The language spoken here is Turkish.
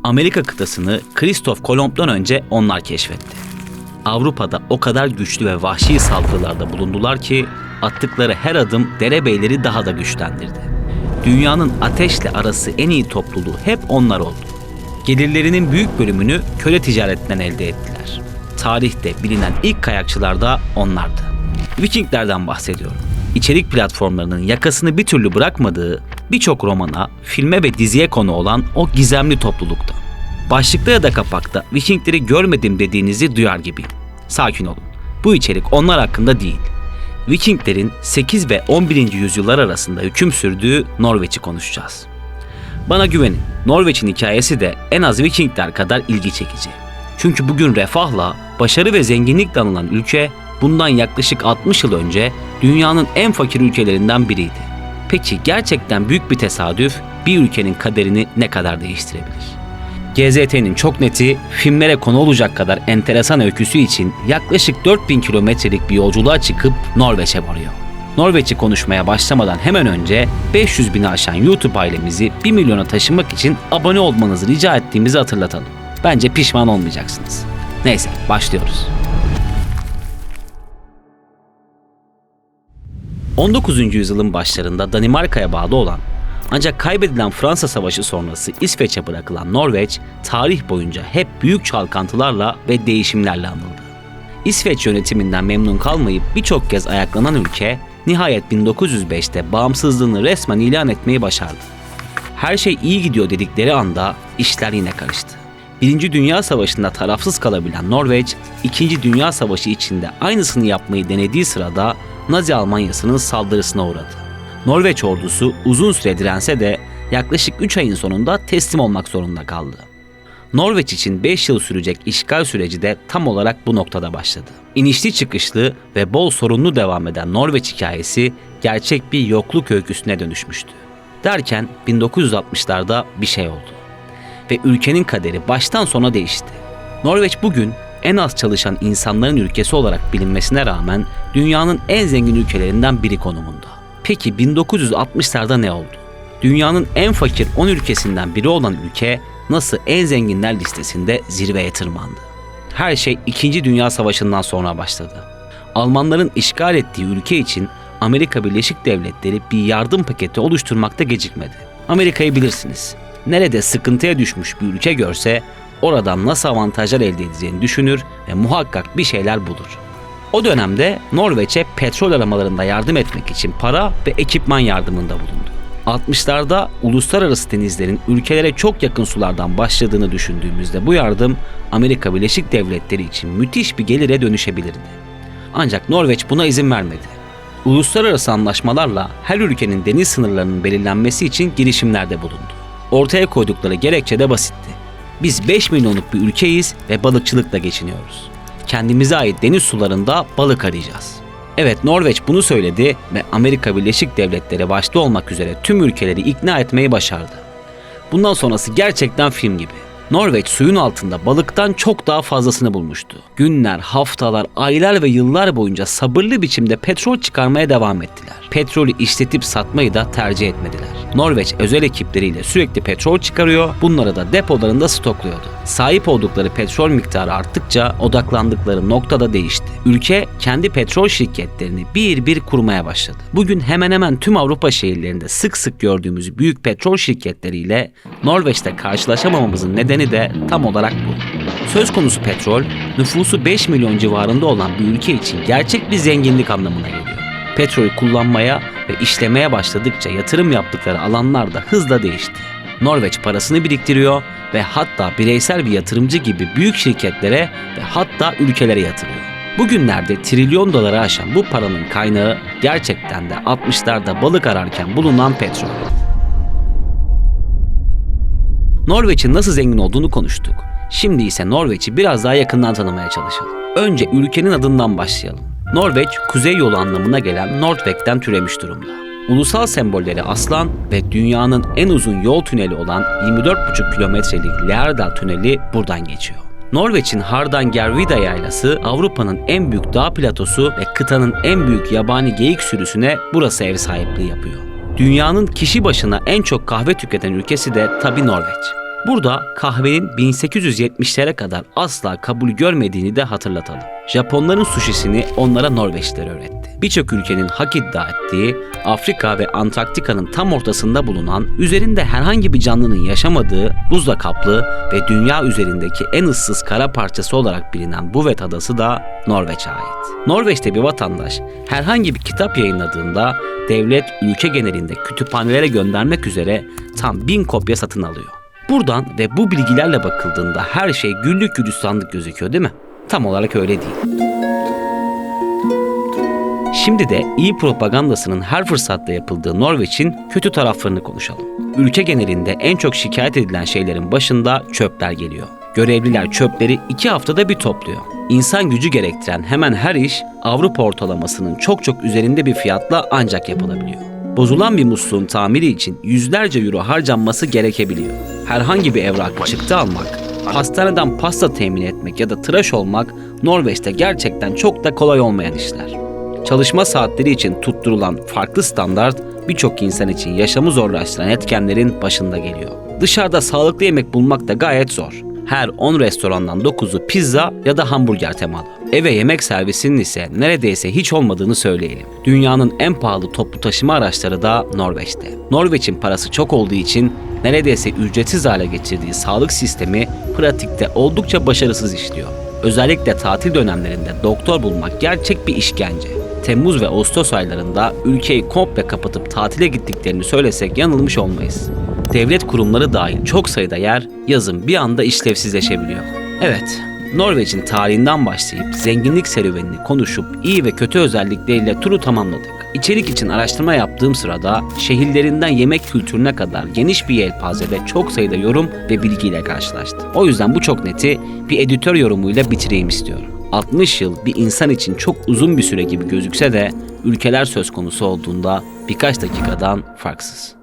Amerika kıtasını Kristof Kolomb'dan önce onlar keşfetti. Avrupa'da o kadar güçlü ve vahşi saldırılarda bulundular ki attıkları her adım derebeyleri daha da güçlendirdi. Dünyanın ateşle arası en iyi topluluğu hep onlar oldu. Gelirlerinin büyük bölümünü köle ticaretinden elde ettiler. Tarihte bilinen ilk kayakçılar da onlardı. Vikinglerden bahsediyorum. İçerik platformlarının yakasını bir türlü bırakmadığı, birçok romana, filme ve diziye konu olan o gizemli topluluktan. Başlıkta ya da kapakta Vikingleri görmedim dediğinizi duyar gibiyim. Sakin olun. Bu içerik onlar hakkında değil. Vikinglerin 8 ve 11. yüzyıllar arasında hüküm sürdüğü Norveç'i konuşacağız. Bana güvenin, Norveç'in hikayesi de en az Vikingler kadar ilgi çekici. Çünkü bugün refahla, başarı ve zenginlikle anılan ülke bundan yaklaşık 60 yıl önce dünyanın en fakir ülkelerinden biriydi. Peki gerçekten büyük bir tesadüf bir ülkenin kaderini ne kadar değiştirebilir? GZT'nin çok neti, filmlere konu olacak kadar enteresan öyküsü için yaklaşık 4000 kilometrelik bir yolculuğa çıkıp Norveç'e varıyor. Norveç'i konuşmaya başlamadan hemen önce 500 bini aşan YouTube ailemizi 1 milyona taşımak için abone olmanızı rica ettiğimizi hatırlatalım. Bence pişman olmayacaksınız. Neyse, başlıyoruz. 19. yüzyılın başlarında Danimarka'ya bağlı olan ancak kaybedilen Fransa Savaşı sonrası İsveç'e bırakılan Norveç, tarih boyunca hep büyük çalkantılarla ve değişimlerle anıldı. İsveç yönetiminden memnun kalmayıp birçok kez ayaklanan ülke, nihayet 1905'te bağımsızlığını resmen ilan etmeyi başardı. Her şey iyi gidiyor dedikleri anda işler yine karıştı. Birinci Dünya Savaşı'nda tarafsız kalabilen Norveç, İkinci Dünya Savaşı içinde aynısını yapmayı denediği sırada Nazi Almanyası'nın saldırısına uğradı. Norveç ordusu uzun süre dirense de yaklaşık 3 ayın sonunda teslim olmak zorunda kaldı. Norveç için 5 yıl sürecek işgal süreci de tam olarak bu noktada başladı. İnişli çıkışlı ve bol sorunlu devam eden Norveç hikayesi gerçek bir yokluk öyküsüne dönüşmüştü. Derken 1960'larda bir şey oldu. Ve ülkenin kaderi baştan sona değişti. Norveç bugün en az çalışan insanların ülkesi olarak bilinmesine rağmen dünyanın en zengin ülkelerinden biri konumunda. Peki 1960'larda ne oldu? Dünyanın en fakir 10 ülkesinden biri olan ülke nasıl en zenginler listesinde zirveye tırmandı? Her şey 2. Dünya Savaşı'ndan sonra başladı. Almanların işgal ettiği ülke için Amerika Birleşik Devletleri bir yardım paketi oluşturmakta gecikmedi. Amerika'yı bilirsiniz. Nerede sıkıntıya düşmüş bir ülke görse oradan nasıl avantajlar elde edeceğini düşünür ve muhakkak bir şeyler bulur. O dönemde Norveç'e petrol aramalarında yardım etmek için para ve ekipman yardımında bulundu. 60'larda uluslararası denizlerin ülkelere çok yakın sulardan başladığını düşündüğümüzde bu yardım Amerika Birleşik Devletleri için müthiş bir gelire dönüşebilirdi. Ancak Norveç buna izin vermedi. Uluslararası anlaşmalarla her ülkenin deniz sınırlarının belirlenmesi için girişimlerde bulundu. Ortaya koydukları gerekçe de basitti. Biz 5 milyonluk bir ülkeyiz ve balıkçılıkla geçiniyoruz. Kendimize ait deniz sularında balık arayacağız. Evet, Norveç bunu söyledi ve Amerika Birleşik Devletleri başta olmak üzere tüm ülkeleri ikna etmeyi başardı. Bundan sonrası gerçekten film gibi. Norveç suyun altında balıktan çok daha fazlasını bulmuştu. Günler, haftalar, aylar ve yıllar boyunca sabırlı biçimde petrol çıkarmaya devam ettiler. Petrolü işletip satmayı da tercih etmediler. Norveç özel ekipleriyle sürekli petrol çıkarıyor, bunları da depolarında stokluyordu. Sahip oldukları petrol miktarı arttıkça odaklandıkları noktada değişti. Ülke kendi petrol şirketlerini bir bir kurmaya başladı. Bugün hemen hemen tüm Avrupa şehirlerinde sık sık gördüğümüz büyük petrol şirketleriyle Norveç'te karşılaşamamamızın nedeni de tam olarak bu. Söz konusu petrol, nüfusu 5 milyon civarında olan bir ülke için gerçek bir zenginlik anlamına geliyor. Petrolü kullanmaya ve işlemeye başladıkça yatırım yaptıkları alanlar da hızla değişti. Norveç parasını biriktiriyor ve hatta bireysel bir yatırımcı gibi büyük şirketlere ve hatta ülkelere yatırıyor. Bugünlerde trilyon doları aşan bu paranın kaynağı gerçekten de 60'larda balık ararken bulunan petrol. Norveç'in nasıl zengin olduğunu konuştuk. Şimdi ise Norveç'i biraz daha yakından tanımaya çalışalım. Önce ülkenin adından başlayalım. Norveç, kuzey yolu anlamına gelen Nordveg'den türemiş durumda. Ulusal sembolleri aslan ve dünyanın en uzun yol tüneli olan 24,5 kilometrelik Lærdal Tüneli buradan geçiyor. Norveç'in Hardangervidda yaylası Avrupa'nın en büyük dağ platosu ve kıtanın en büyük yabani geyik sürüsüne burası ev sahipliği yapıyor. Dünyanın kişi başına en çok kahve tüketen ülkesi de tabii Norveç. Burada kahvenin 1870'lere kadar asla kabul görmediğini de hatırlatalım. Japonların sushisini onlara Norveçliler öğretti. Birçok ülkenin hak iddia ettiği, Afrika ve Antarktika'nın tam ortasında bulunan, üzerinde herhangi bir canlının yaşamadığı, buzla kaplı ve dünya üzerindeki en ıssız kara parçası olarak bilinen Bouvet Adası da Norveç'e ait. Norveç'te bir vatandaş herhangi bir kitap yayınladığında devlet ülke genelinde kütüphanelere göndermek üzere tam 1000 kopya satın alıyor. Buradan ve bu bilgilerle bakıldığında her şey güllük gülistanlık gözüküyor, değil mi? Tam olarak öyle değil. Şimdi de iyi propagandasının her fırsatta yapıldığı Norveç'in kötü taraflarını konuşalım. Ülke genelinde en çok şikayet edilen şeylerin başında çöpler geliyor. Görevliler çöpleri 2 haftada bir topluyor. İnsan gücü gerektiren hemen her iş Avrupa ortalamasının çok üzerinde bir fiyatla ancak yapılabiliyor. Bozulan bir musluğun tamiri için yüzlerce euro harcanması gerekebiliyor. Herhangi bir evrakı çıktı almak, hastaneden pasta temin etmek ya da tıraş olmak Norveç'te gerçekten çok da kolay olmayan işler. Çalışma saatleri için tutturulan farklı standart birçok insan için yaşamı zorlaştıran etkenlerin başında geliyor. Dışarıda sağlıklı yemek bulmak da gayet zor. Her 10 restorandan 9'u pizza ya da hamburger temalı. Eve yemek servisinin ise neredeyse hiç olmadığını söyleyelim. Dünyanın en pahalı toplu taşıma araçları da Norveç'te. Norveç'in parası çok olduğu için neredeyse ücretsiz hale getirdiği sağlık sistemi pratikte oldukça başarısız işliyor. Özellikle tatil dönemlerinde doktor bulmak gerçek bir işkence. Temmuz ve Ağustos aylarında ülkeyi komple kapatıp tatile gittiklerini söylesek yanılmış olmayız. Devlet kurumları dahil çok sayıda yer yazın bir anda işlevsizleşebiliyor. Evet, Norveç'in tarihinden başlayıp zenginlik serüvenini konuşup iyi ve kötü özellikleriyle turu tamamladık. İçerik için araştırma yaptığım sırada şehirlerinden yemek kültürüne kadar geniş bir yelpazede çok sayıda yorum ve bilgiyle karşılaştım. O yüzden bu çok neti bir editör yorumuyla bitireyim istiyorum. 60 yıl bir insan için çok uzun bir süre gibi gözükse de ülkeler söz konusu olduğunda birkaç dakikadan farksız.